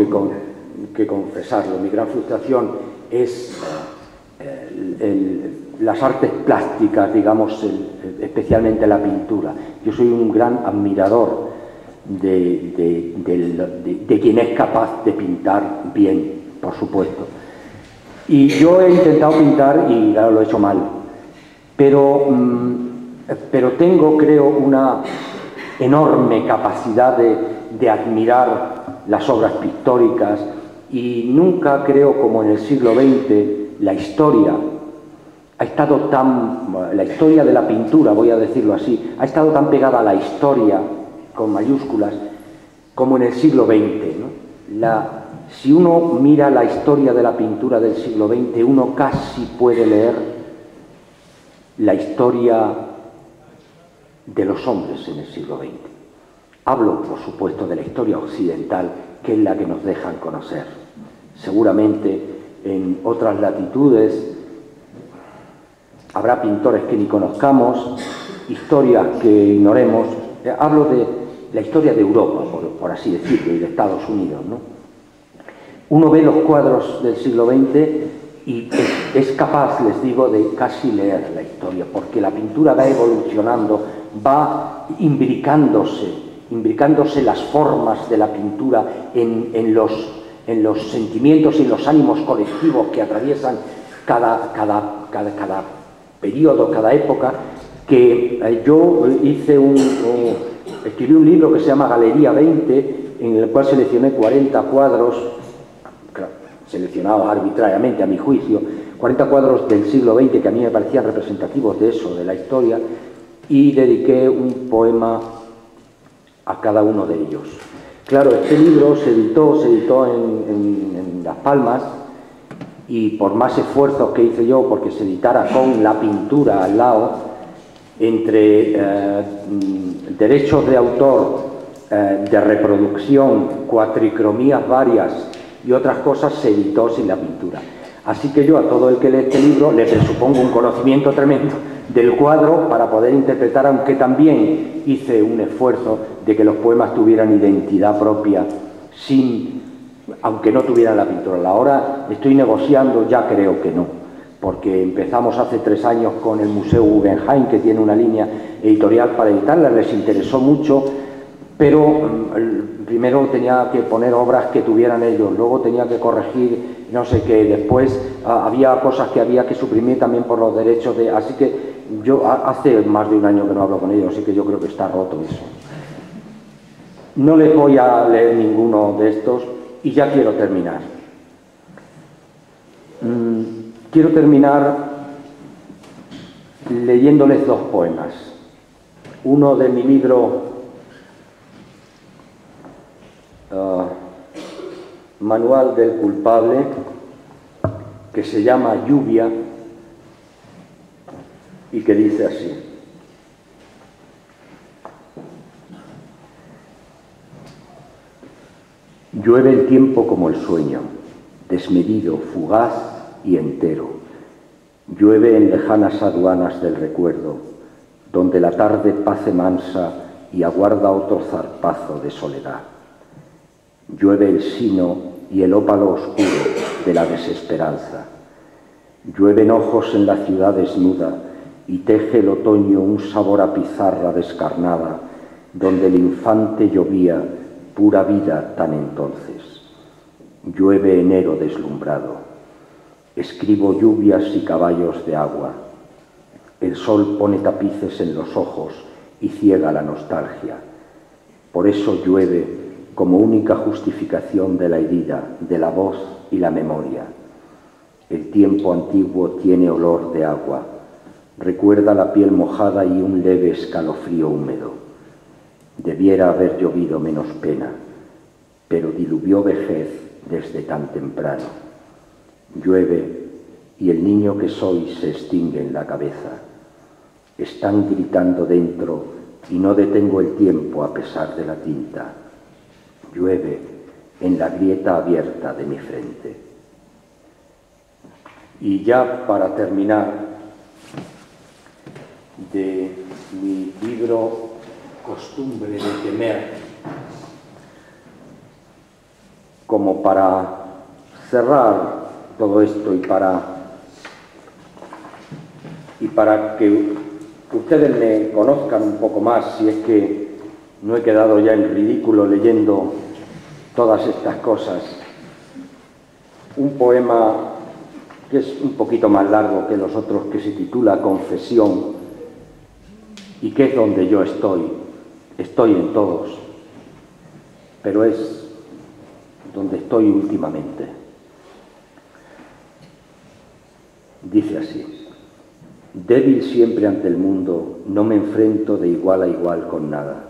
que confesarlo. Mi gran frustración es las artes plásticas, digamos, especialmente la pintura. Yo soy un gran admirador de quien es capaz de pintar bien, por supuesto. Y yo he intentado pintar y claro, lo he hecho mal. Pero tengo, creo, una enorme capacidad de admirar las obras pictóricas, y nunca creo, como en el siglo XX, la historia ha estado la historia de la pintura, voy a decirlo así, ha estado tan pegada a la historia, con mayúsculas, como en el siglo XX, ¿no? Si uno mira la historia de la pintura del siglo XX, uno casi puede leer la historia de los hombres en el siglo XX. Hablo, por supuesto, de la historia occidental, que es la que nos dejan conocer. Seguramente en otras latitudes habrá pintores que ni conozcamos, historias que ignoremos. Hablo de la historia de Europa, por así decirlo, y de Estados Unidos, ¿no? Uno ve los cuadros del siglo XX y es capaz, les digo, de casi leer la historia, porque la pintura va evolucionando, va imbricándose las formas de la pintura en los sentimientos y los ánimos colectivos que atraviesan cada periodo, cada época. Que yo escribí un libro que se llama Galería 20, en el cual seleccioné 40 cuadros, seleccionados arbitrariamente a mi juicio, 40 cuadros del siglo XX que a mí me parecían representativos de eso, de la historia, y dediqué un poema a cada uno de ellos. Claro, este libro se editó en Las Palmas, y por más esfuerzos que hice yo porque se editara con la pintura al lado, entre derechos de autor, de reproducción, cuatricromías varias y otras cosas, se editó sin la pintura. Así que yo a todo el que lee este libro le presupongo un conocimiento tremendo del cuadro para poder interpretar, aunque también hice un esfuerzo de que los poemas tuvieran identidad propia, aunque no tuvieran la pintura. Ahora estoy negociando, ya creo que no, porque empezamos hace 3 años con el Museo Guggenheim, que tiene una línea editorial para editarla, les interesó mucho, pero primero tenía que poner obras que tuvieran ellos, luego tenía que corregir no sé qué, después había cosas que había que suprimir también por los derechos de... Así que yo hace más de 1 año que no hablo con ellos, así que yo creo que está roto eso. No les voy a leer ninguno de estos y ya quiero terminar. Quiero terminar leyéndoles 2 poemas. Uno de mi libro Manual del culpable, que se llama Lluvia, y que dice así: llueve el tiempo como el sueño, desmedido, fugaz y entero. Llueve en lejanas aduanas del recuerdo, donde la tarde pace mansa y aguarda otro zarpazo de soledad. Llueve el sino y el ópalo oscuro de la desesperanza. Llueven ojos en la ciudad desnuda y teje el otoño un sabor a pizarra descarnada, donde el infante llovía pura vida tan entonces. Llueve enero deslumbrado. Escribo lluvias y caballos de agua. El sol pone tapices en los ojos y ciega la nostalgia. Por eso llueve como única justificación de la herida, de la voz y la memoria. El tiempo antiguo tiene olor de agua. Recuerda la piel mojada y un leve escalofrío húmedo. Debiera haber llovido menos pena, pero diluvió vejez desde tan temprano. Llueve y el niño que soy se extingue en la cabeza. Están gritando dentro y no detengo el tiempo a pesar de la tinta. Llueve en la grieta abierta de mi frente. Y ya para terminar, de mi libro Costumbre de temer, como para cerrar todo esto y para que ustedes me conozcan un poco más, si es que no he quedado ya en ridículo leyendo todas estas cosas, un poema que es un poquito más largo que los otros, que se titula Confesión, y que es donde yo estoy en todos, pero es donde estoy últimamente. Dice así: débil siempre ante el mundo, no me enfrento de igual a igual con nada,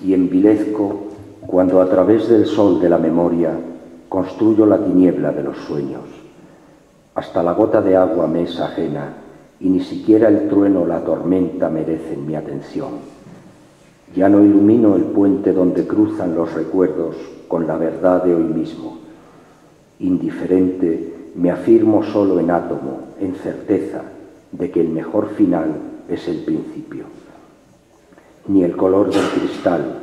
y envilezco cuando a través del sol de la memoria construyo la tiniebla de los sueños. Hasta la gota de agua me es ajena, y ni siquiera el trueno o la tormenta merecen mi atención. Ya no ilumino el puente donde cruzan los recuerdos con la verdad de hoy mismo. Indiferente, me afirmo solo en átomo, en certeza de que el mejor final es el principio. Ni el color del cristal,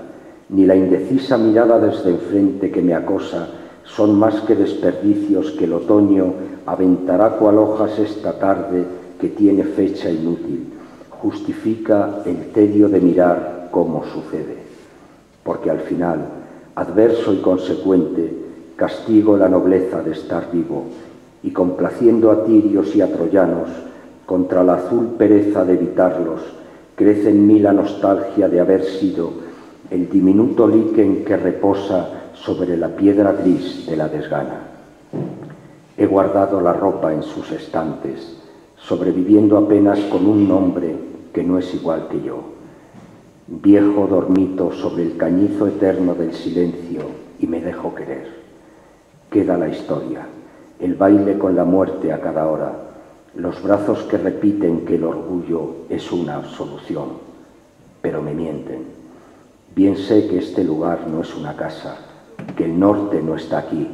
ni la indecisa mirada desde enfrente que me acosa son más que desperdicios que el otoño aventará cual hojas esta tarde que tiene fecha inútil. Justifica el tedio de mirar cómo sucede, porque al final, adverso y consecuente, castigo la nobleza de estar vivo, y complaciendo a tirios y a troyanos, contra la azul pereza de evitarlos, crece en mí la nostalgia de haber sido el diminuto líquen que reposa sobre la piedra gris de la desgana. He guardado la ropa en sus estantes, sobreviviendo apenas con un nombre que no es igual que yo. Viejo dormito sobre el cañizo eterno del silencio y me dejo querer. Queda la historia, el baile con la muerte a cada hora, los brazos que repiten que el orgullo es una absolución, pero me mienten. Bien sé que este lugar no es una casa, que el norte no está aquí,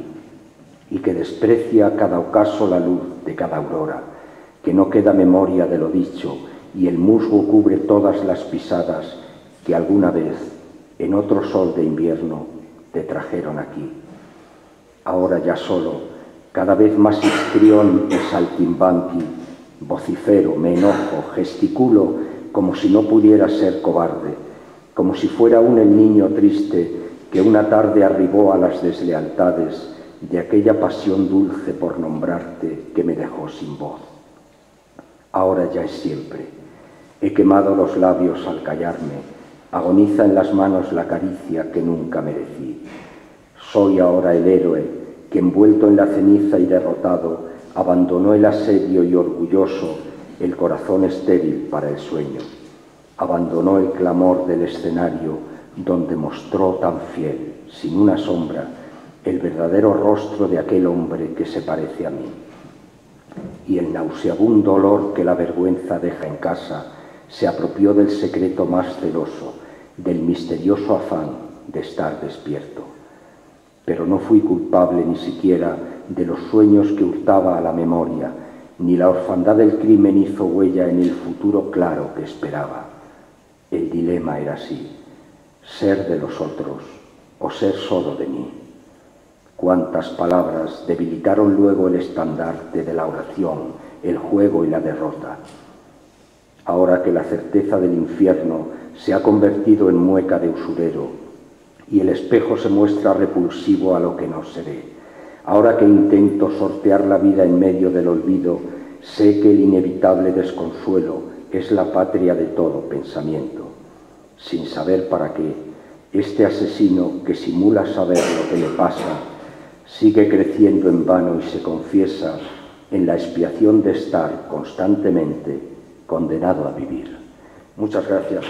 y que desprecia a cada ocaso la luz de cada aurora, que no queda memoria de lo dicho, y el musgo cubre todas las pisadas que alguna vez, en otro sol de invierno, te trajeron aquí. Ahora ya solo, cada vez más histrión y saltimbanqui, vocifero, me enojo, gesticulo como si no pudiera ser cobarde, como si fuera aún el niño triste que una tarde arribó a las deslealtades de aquella pasión dulce por nombrarte que me dejó sin voz. Ahora ya es siempre. He quemado los labios al callarme, agoniza en las manos la caricia que nunca merecí. Soy ahora el héroe que, envuelto en la ceniza y derrotado, abandonó el asedio y orgulloso el corazón estéril para el sueño. Abandonó el clamor del escenario donde mostró tan fiel, sin una sombra, el verdadero rostro de aquel hombre que se parece a mí. Y el nauseabundo olor que la vergüenza deja en casa se apropió del secreto más celoso, del misterioso afán de estar despierto. Pero no fui culpable ni siquiera de los sueños que hurtaba a la memoria, ni la orfandad del crimen hizo huella en el futuro claro que esperaba. El dilema era así: ser de los otros o ser solo de mí. Cuántas palabras debilitaron luego el estandarte de la oración, el juego y la derrota. Ahora que la certeza del infierno se ha convertido en mueca de usurero y el espejo se muestra repulsivo a lo que no se ve, Ahora que intento sortear la vida en medio del olvido, sé que el inevitable desconsuelo es la patria de todo pensamiento. Sin saber para qué, este asesino que simula saber lo que le pasa, sigue creciendo en vano y se confiesa en la expiación de estar constantemente condenado a vivir. Muchas gracias.